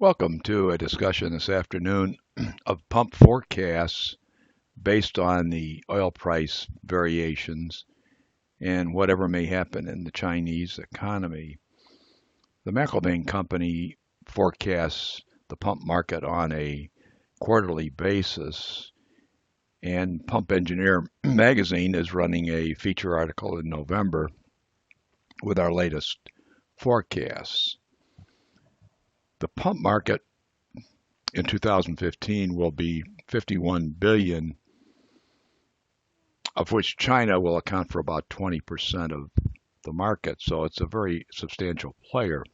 Welcome to a discussion this afternoon of pump forecasts based on the oil price variations and whatever may happen in the Chinese economy. The McElvain Company forecasts the pump market on a quarterly basis, and Pump Engineer magazine is running a feature article in November with our latest forecasts. The pump market in 2015 will be 51 billion, of which China will account for about 20% of the market. So it's a very substantial player.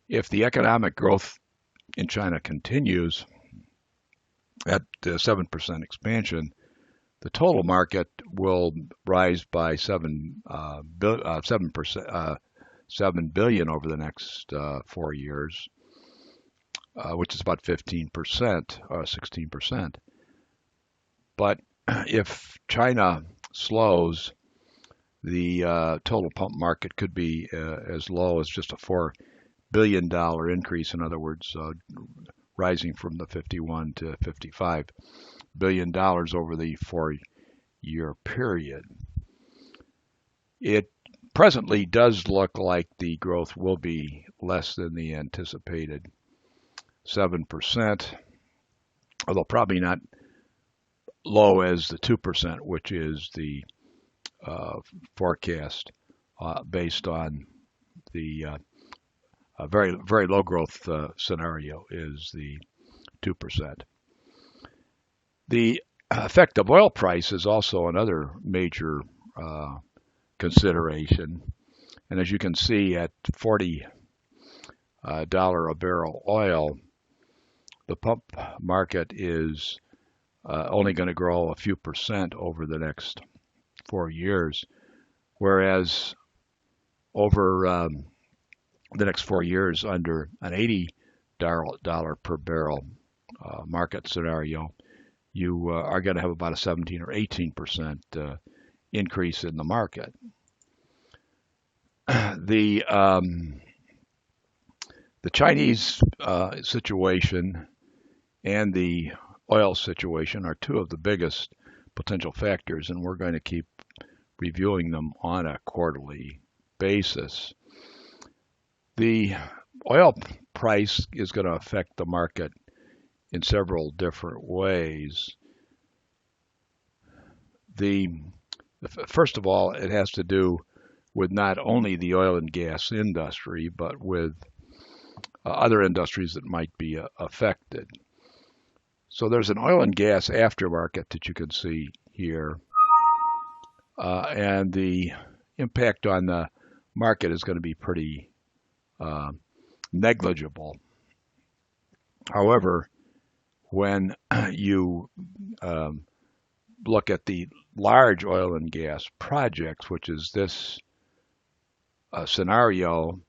If the economic growth in China continues at 7% expansion, the total market will rise by 7 billion over the next 4 years, which is about 15% or 16%. But if China slows, the total pump market could be as low as just a $4 billion increase. In other words, rising from the 51 to $55 billion over the 4 year period. It presently does look like the growth will be less than the anticipated 7%, although probably not low as the 2%, which is the forecast based on the very, very low growth scenario is the 2%. The effect of oil price is also another major consideration. And as you can see, at $40 a barrel oil, the pump market is only going to grow a few percent over the next 4 years, whereas over the next 4 years under an $80 per barrel market scenario, you are going to have about a 17 or 18% increase in the market. The Chinese situation and the oil situation are two of the biggest potential factors, and we're going to keep reviewing them on a quarterly basis. The oil price is going to affect the market in several different ways. First of all, it has to do with not only the oil and gas industry, but with other industries that might be affected. So there's an oil and gas aftermarket that you can see here, and the impact on the market is going to be pretty negligible. However, when you look at the large oil and gas projects, which is this scenario,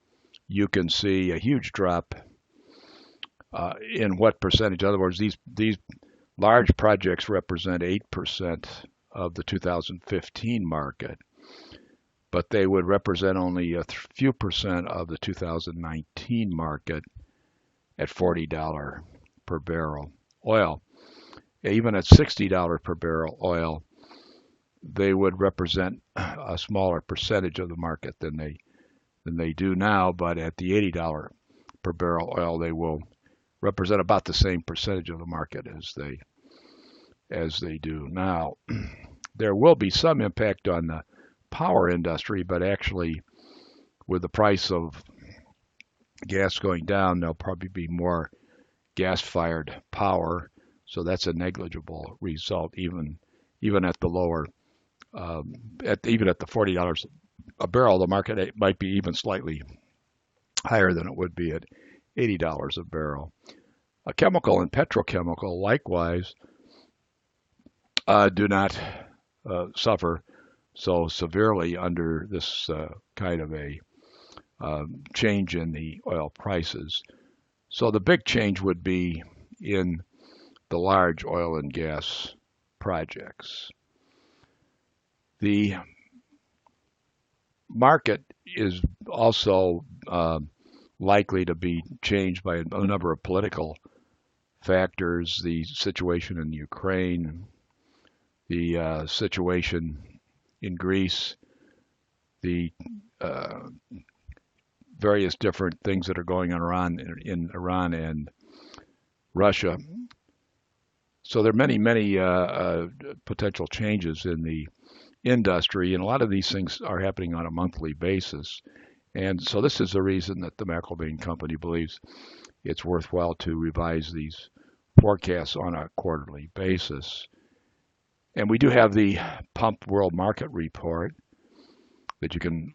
you can see a huge drop in what percentage. In other words, these large projects represent 8% of the 2015 market, but they would represent only a few percent of the 2019 market at $40 per barrel oil. Even at $60 per barrel oil, they would represent a smaller percentage of the market than they do now, but at the $80 per barrel oil, they will represent about the same percentage of the market as they do now. There will be some impact on the power industry, but actually with the price of gas going down, there'll probably be more gas-fired power, so that's a negligible result even at the lower even at the $40 a barrel. The market might be even slightly higher than it would be at $80 a barrel. A chemical and petrochemical likewise do not suffer so severely under this kind of a change in the oil prices. So the big change would be in the large oil and gas projects. The market is also likely to be changed by a number of political factors, the situation in Ukraine, the situation in Greece, the various different things that are going on in Iran and Russia. So there are many potential changes in the industry, and a lot of these things are happening on a monthly basis. And so this is the reason that the McIlvaine Company believes it's worthwhile to revise these forecasts on a quarterly basis. And we do have the Pump World Market Report that you can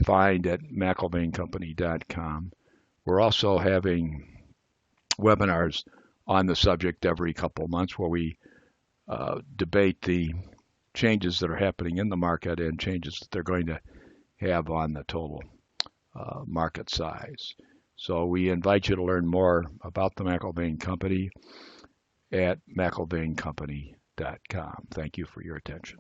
find at McIlvaineCompany.com. We're also having webinars on the subject every couple of months where we debate the changes that are happening in the market and changes that they're going to have on the total market size. So we invite you to learn more about the McIlvaine Company at McIlvaineCompany.com. Thank you for your attention.